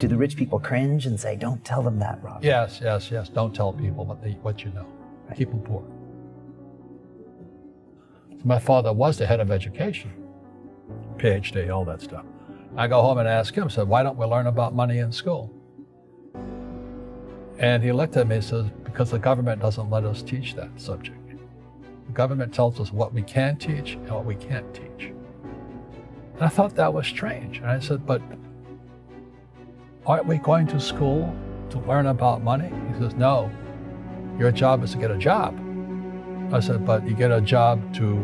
Do the rich people cringe and say, don't tell them that, Rob? Yes. Don't tell people what you know. Right. Keep them poor. So my father was the head of education, PhD, all that stuff. I go home and ask him, said, why don't we learn about money in school? And he looked at me and says, because the government doesn't let us teach that subject. The government tells us what we can teach and what we can't teach. And I thought that was strange. And I said, but aren't we going to school to learn about money? He says, no, your job is to get a job. I said, but you get a job to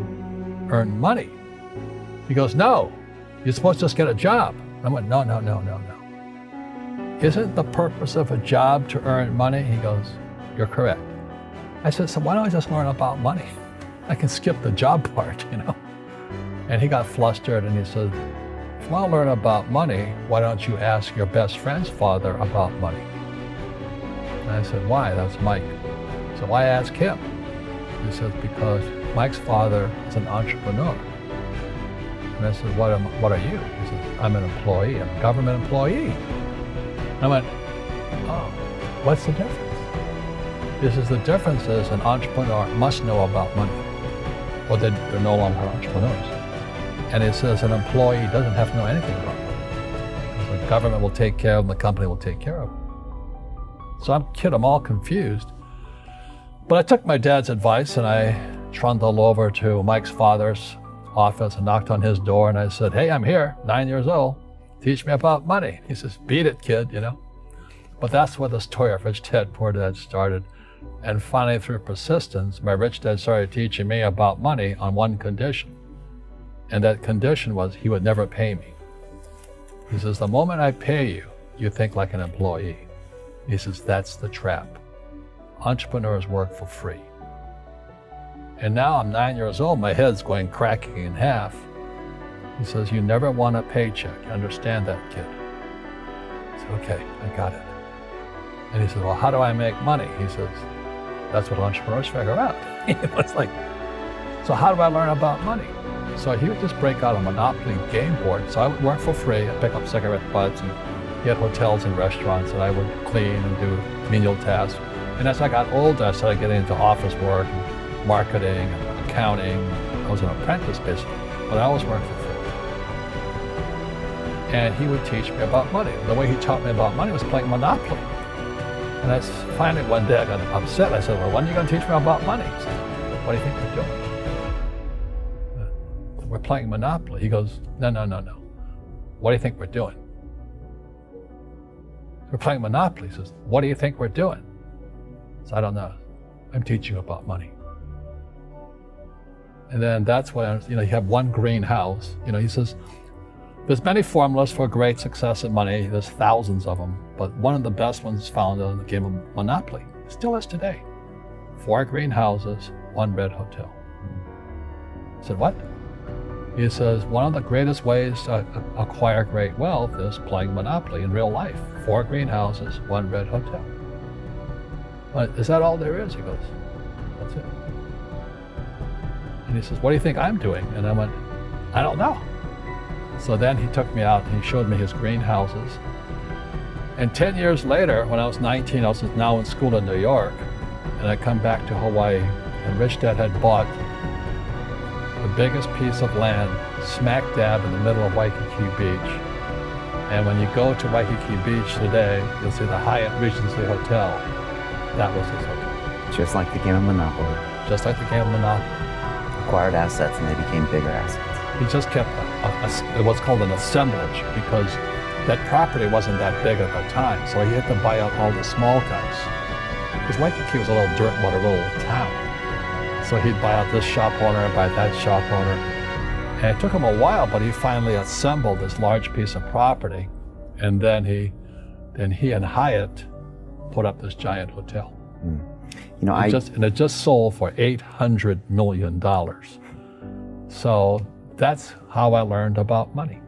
earn money. He goes, no, you're supposed to just get a job. I went, no. Isn't the purpose of a job to earn money? He goes, you're correct. I said, so why don't I just learn about money? I can skip the job part, you know? And he got flustered and he said, if you want to learn about money, why don't you ask your best friend's father about money? And I said, why? That's Mike. So why ask him? He says, because Mike's father is an entrepreneur. And I said, what are you? He says, I'm an employee, I'm a government employee. I went, oh, what's the difference? He says, the difference is an entrepreneur must know about money, or they're no longer entrepreneurs. And it says an employee doesn't have to know anything about money. The government will take care of them, the company will take care of them. So I'm all confused. But I took my dad's advice and I trundled over to Mike's father's office and knocked on his door and I said, hey, I'm here, 9 years old. Teach me about money. He says, beat it, kid, you know. But that's where the story of Rich Dad, Poor Dad started. And finally, through persistence, my rich dad started teaching me about money on one condition. And that condition was he would never pay me. He says, the moment I pay you, you think like an employee. He says, that's the trap. Entrepreneurs work for free. And now I'm 9 years old, my head's going cracking in half. He says, you never want a paycheck. Understand that, kid? I said, okay, I got it. And he said, well, how do I make money? He says, that's what entrepreneurs figure out. It's like, so how do I learn about money? So he would just break out a Monopoly game board. So I would work for free, I'd pick up cigarette butts and get hotels and restaurants, and I would clean and do menial tasks. And as I got older, I started getting into office work and marketing and accounting. I was an apprentice basically, but I always worked for free. And he would teach me about money. The way he taught me about money was playing Monopoly. And I finally one day I got upset. I said, well, when are you going to teach me about money? He said, what do you think we're doing? We're playing Monopoly. He goes, no. What do you think we're doing? We're playing Monopoly. He says, what do you think we're doing? I said, I don't know. I'm teaching you about money. And then that's when, you have one green house. He says, there's many formulas for great success in money. There's thousands of them. But one of the best ones found in the game of Monopoly. Still is today. 4 green houses, 1 red hotel. I said, what? He says, one of the greatest ways to acquire great wealth is playing Monopoly in real life. 4 green houses, 1 red hotel. But is that all there is? He goes, that's it. And he says, what do you think I'm doing? And I went, I don't know. So then he took me out and he showed me his greenhouses. And 10 years later, when I was 19, I was now in school in New York, and I come back to Hawaii, and Rich Dad had bought the biggest piece of land smack dab in the middle of Waikiki Beach. And when you go to Waikiki Beach today, you'll see the Hyatt Regency Hotel. That was his hotel. Just like the game of Monopoly. Just like the game of Monopoly. Acquired assets and they became bigger assets. He just kept what's called an assemblage, because that property wasn't that big at the time, so he had to buy out all the small guys. Because Waikiki was a little dirt water little town. So he'd buy out this shop owner and buy that shop owner. And it took him a while, but he finally assembled this large piece of property. And then he and Hyatt put up this giant hotel. And it just sold for $800 million. So that's how I learned about money.